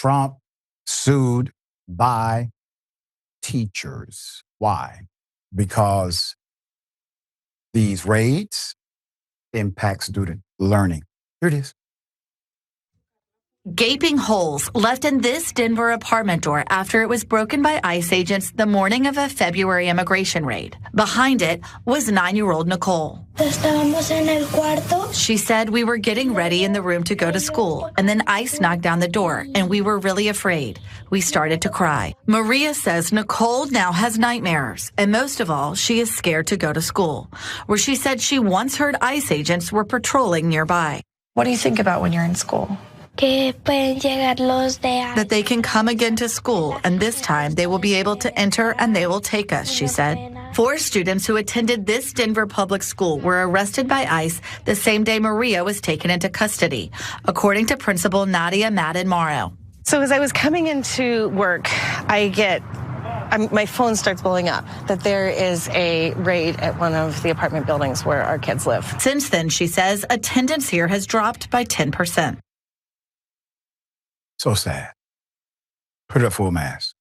Trump sued by teachers. Why? Because these raids impact student learning. Here it is. Gaping holes left in this Denver apartment door after it was broken by ICE agents the morning of a February immigration raid. Behind it was 9-year-old Nicole. She said, "We were getting ready in the room to go to school, and then ICE knocked down the door, and we were really afraid. We started to cry." Maria says Nicole now has nightmares, and most of all, she is scared to go to school, where she said she once heard ICE agents were patrolling nearby. What do you think about when you're in school? That they can come again to school, and this time they will be able to enter and they will take us, she said. 4 students who attended this Denver public school were arrested by ICE the same day Maria was taken into custody, according to Principal Nadia Madden-Morrow. So as I was coming into work, my phone starts blowing up that there is a raid at one of the apartment buildings where our kids live. Since then, she says, attendance here has dropped by 10%. So sad. Put it up full mask.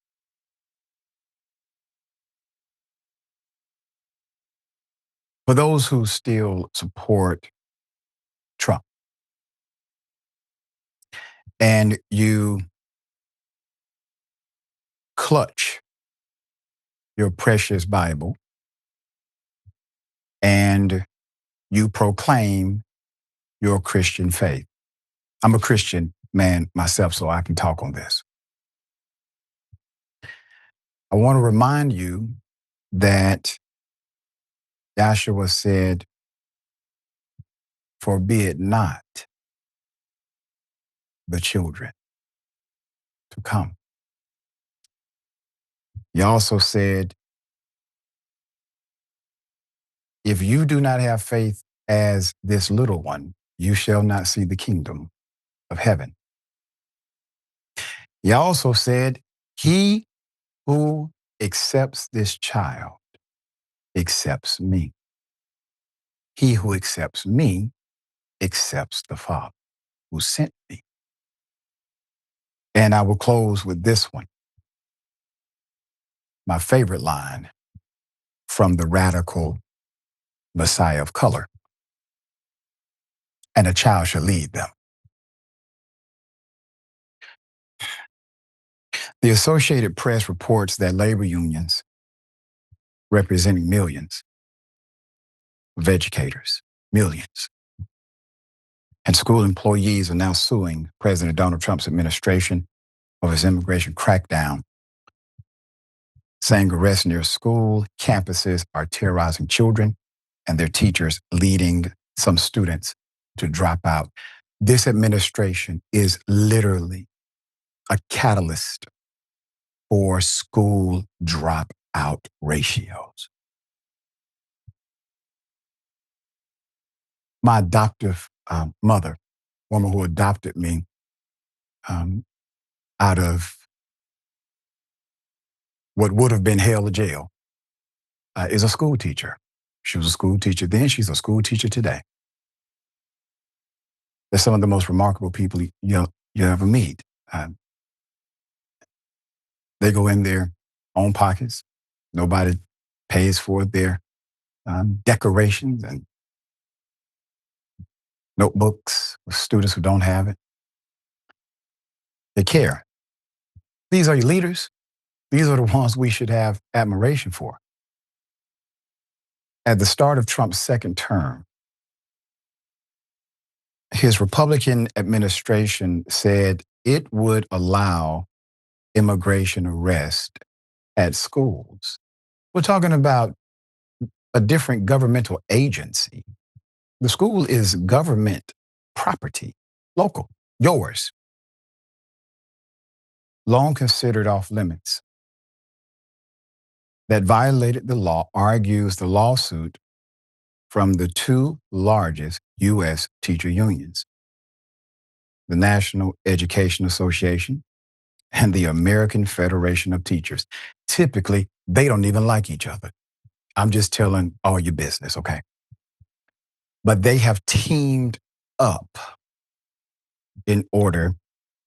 For those who still support Trump, and you clutch your precious Bible and you proclaim your Christian faith. I'm a Christian man myself, so I can talk on this. I want to remind you that Joshua said, "Forbid not the children to come." He also said, "If you do not have faith as this little one, you shall not see the kingdom of heaven." He also said, "He who accepts this child accepts me. He who accepts me accepts the Father who sent me." And I will close with this one. My favorite line from the radical Messiah of color. "And a child shall lead them." The Associated Press reports that labor unions, representing millions of educators, millions, and school employees are now suing President Donald Trump's administration of his immigration crackdown, saying arrests near school campuses are terrorizing children and their teachers, leading some students to drop out. This administration is literally a catalyst for school dropout ratios. My adoptive mother, woman who adopted me out of what would have been hell or jail, is a school teacher. She was a school teacher then. She's a school teacher today. They're some of the most remarkable people you'll ever meet. They go in their own pockets. Nobody pays for their decorations and notebooks with students who don't have it. They care. These are your leaders. These are the ones we should have admiration for. At the start of Trump's second term, his Republican administration said it would allow immigration arrest at schools. We're talking about a different governmental agency. The school is government property, local, yours. Long considered off limits. That violated the law, argues the lawsuit from the 2 largest U.S. teacher unions, the National Education Association and the American Federation of Teachers. Typically, they don't even like each other. I'm just telling all your business, okay? But they have teamed up in order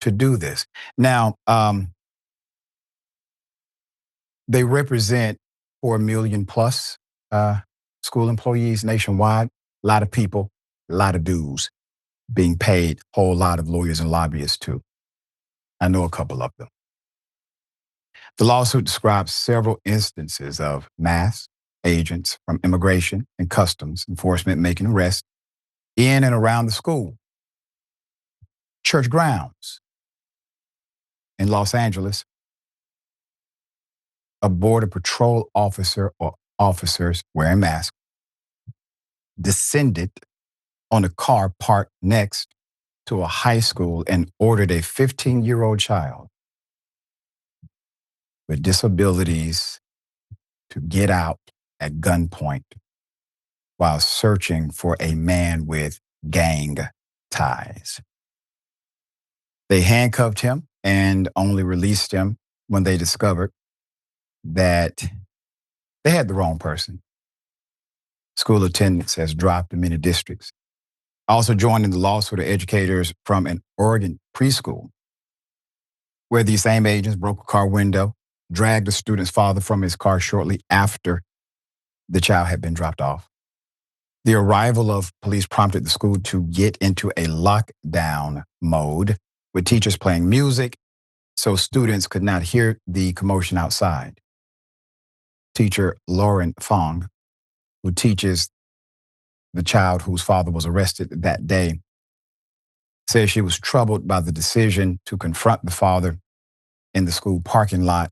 to do this. Now, they represent 4 million plus school employees nationwide. A lot of people, a lot of dues being paid, a whole lot of lawyers and lobbyists too. I know a couple of them. The lawsuit describes several instances of mass agents from immigration and customs enforcement making arrests in and around the school, church grounds in Los Angeles. A border patrol officer or officers wearing masks descended on a car parked next to a high school and ordered a 15-year-old child with disabilities to get out at gunpoint while searching for a man with gang ties. They handcuffed him and only released him when they discovered that they had the wrong person. School attendance has dropped in many districts. Also joined in the lawsuit are educators from an Oregon preschool where these same agents broke a car window, dragged the student's father from his car shortly after the child had been dropped off. The arrival of police prompted the school to get into a lockdown mode with teachers playing music so students could not hear the commotion outside. Teacher Lauren Fong, who teaches the child whose father was arrested that day, says she was troubled by the decision to confront the father in the school parking lot,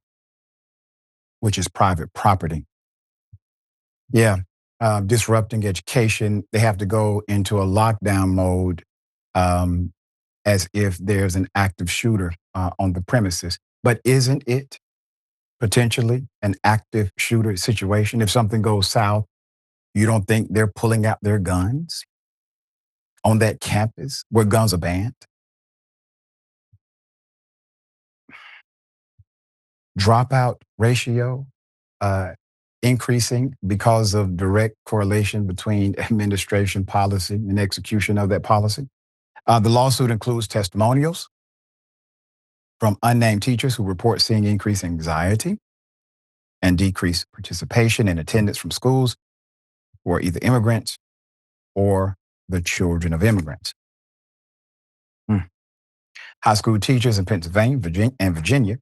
which is private property. Yeah, disrupting education. They have to go into a lockdown mode as if there's an active shooter on the premises. But isn't it potentially an active shooter situation? If something goes south, you don't think they're pulling out their guns on that campus where guns are banned? Dropout ratio increasing because of direct correlation between administration policy and execution of that policy. The lawsuit includes testimonials from unnamed teachers who report seeing increased anxiety and decreased participation in attendance from schools who are either immigrants or the children of immigrants. High school teachers in Pennsylvania and Virginia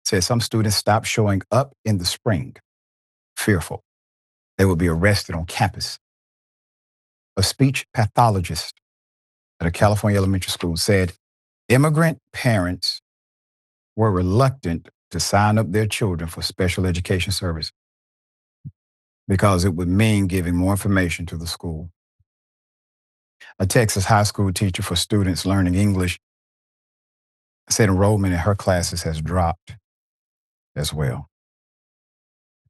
said some students stopped showing up in the spring, fearful they would be arrested on campus. A speech pathologist at a California elementary school said immigrant parents were reluctant to sign up their children for special education service because it would mean giving more information to the school. A Texas high school teacher for students learning English said enrollment in her classes has dropped as well.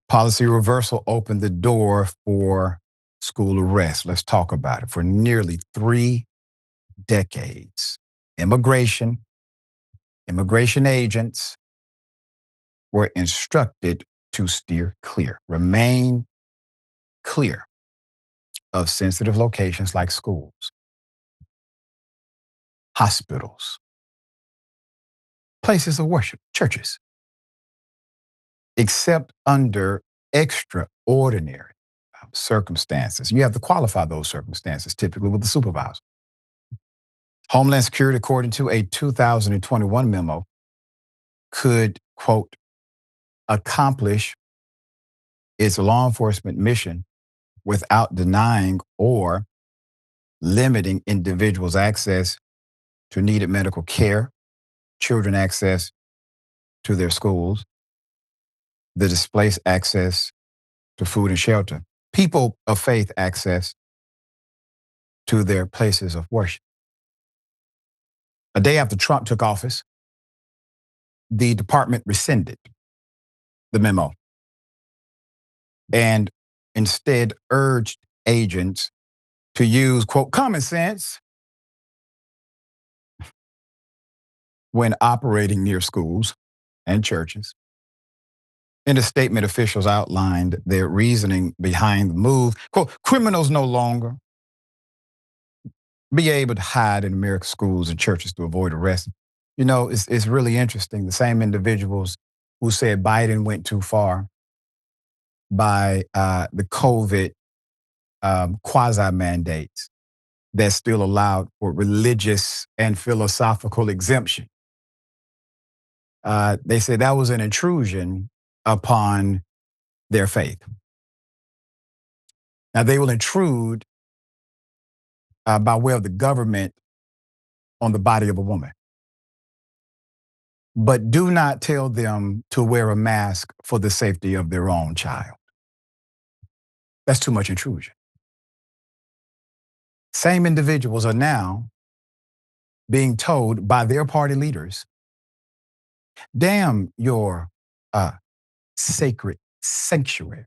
Policy reversal opened the door for school arrest. Let's talk about it. For nearly 3 decades, immigration agents were instructed to steer clear, remain clear of sensitive locations like schools, hospitals, places of worship, churches, except under extraordinary circumstances. You have to qualify those circumstances, typically with the supervisor. Homeland Security, according to a 2021 memo, could, quote, accomplish its law enforcement mission without denying or limiting individuals' access to needed medical care, children access to their schools, the displaced access to food and shelter, people of faith access to their places of worship. A day after Trump took office, the department rescinded the memo and instead urged agents to use, quote, common sense when operating near schools and churches. In a statement, officials outlined their reasoning behind the move. Quote, criminals no longer be able to hide in American schools and churches to avoid arrest. You know, it's really interesting. The same individuals who said Biden went too far by the COVID quasi mandates that still allowed for religious and philosophical exemption. They said that was an intrusion upon their faith. Now, they will intrude by way of the government on the body of a woman. But do not tell them to wear a mask for the safety of their own child. That's too much intrusion. Same individuals are now being told by their party leaders, damn your sacred sanctuaries.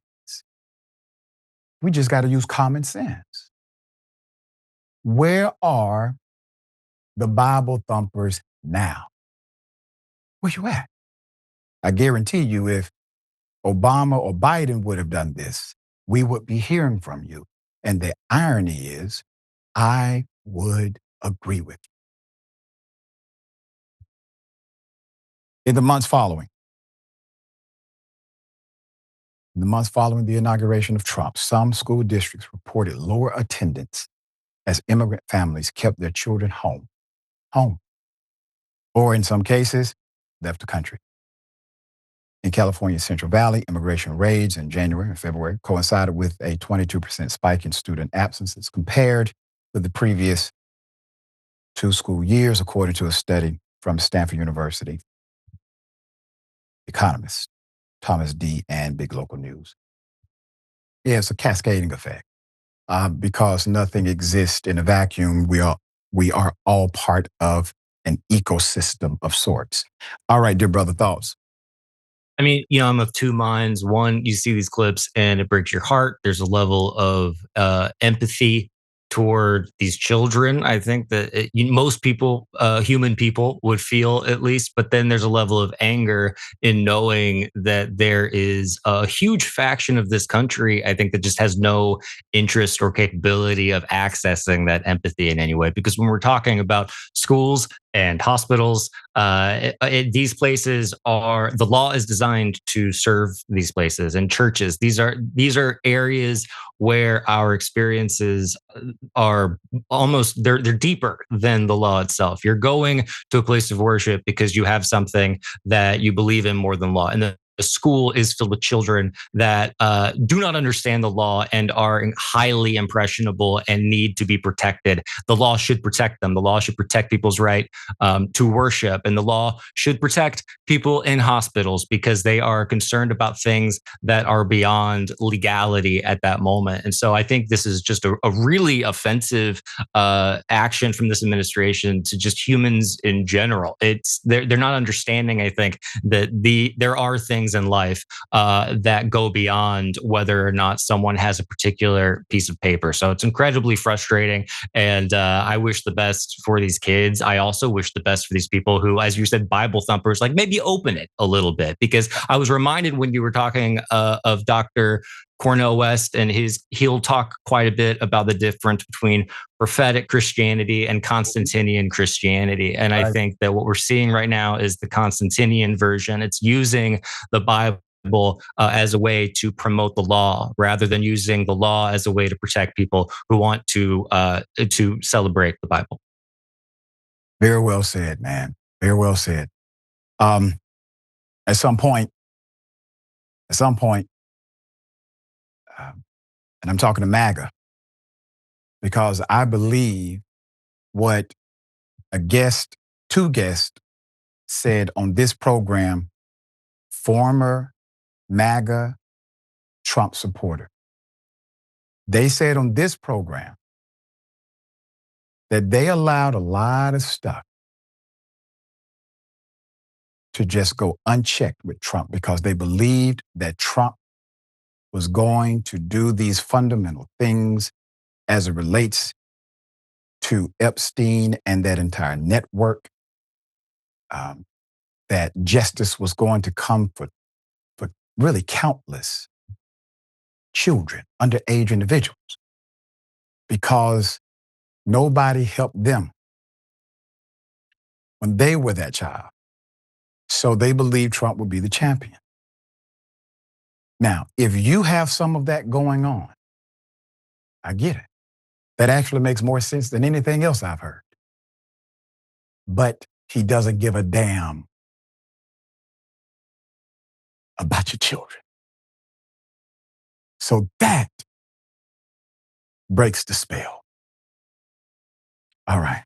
We just got to use common sense. Where are the Bible thumpers now? Where you at? I guarantee you, if Obama or Biden would have done this, we would be hearing from you. And the irony is, I would agree with you. In the months following the inauguration of Trump, some school districts reported lower attendance as immigrant families kept their children home, or in some cases, left the country. In California's Central Valley, immigration raids in January and February coincided with a 22% spike in student absences compared with the previous 2 school years, according to a study from Stanford University economists Thomas D. and Big Local News. Yeah, it's a cascading effect because nothing exists in a vacuum. We are all part of an ecosystem of sorts. All right, dear brother, thoughts? I mean, I'm of two minds. One, you see these clips and it breaks your heart. There's a level of empathy toward these children. I think that most people, human people, would feel at least. But then there's a level of anger in knowing that there is a huge faction of this country, I think, that just has no interest or capability of accessing that empathy in any way. Because when we're talking about schools and hospitals, these places the law is designed to serve these places, and churches. These are areas where our experiences are almost they're deeper than the law itself. You're going to a place of worship because you have something that you believe in more than law. And the school is filled with children that do not understand the law and are highly impressionable and need to be protected. The law should protect them. The law should protect people's right to worship. And the law should protect people in hospitals because they are concerned about things that are beyond legality at that moment. And so I think this is just a really offensive action from this administration to just humans in general. They're not understanding, I think, that there are things in life that go beyond whether or not someone has a particular piece of paper. So it's incredibly frustrating. And I wish the best for these kids. I also wish the best for these people who, as you said, Bible thumpers, like maybe open it a little bit. Because I was reminded when you were talking of Dr. Cornel West, and he'll talk quite a bit about the difference between prophetic Christianity and Constantinian Christianity. And I think that what we're seeing right now is the Constantinian version. It's using the Bible as a way to promote the law rather than using the law as a way to protect people who want to celebrate the Bible. Very well said, man. Very well said. At some point, and I'm talking to MAGA, because I believe what two guests said on this program, former MAGA Trump supporter. They said on this program that they allowed a lot of stuff to just go unchecked with Trump because they believed that Trump was going to do these fundamental things as it relates to Epstein and that entire network, that justice was going to come for really countless children, underage individuals, because nobody helped them when they were that child. So they believed Trump would be the champion. Now, if you have some of that going on, I get it. That actually makes more sense than anything else I've heard. But he doesn't give a damn about your children. So that breaks the spell. All right.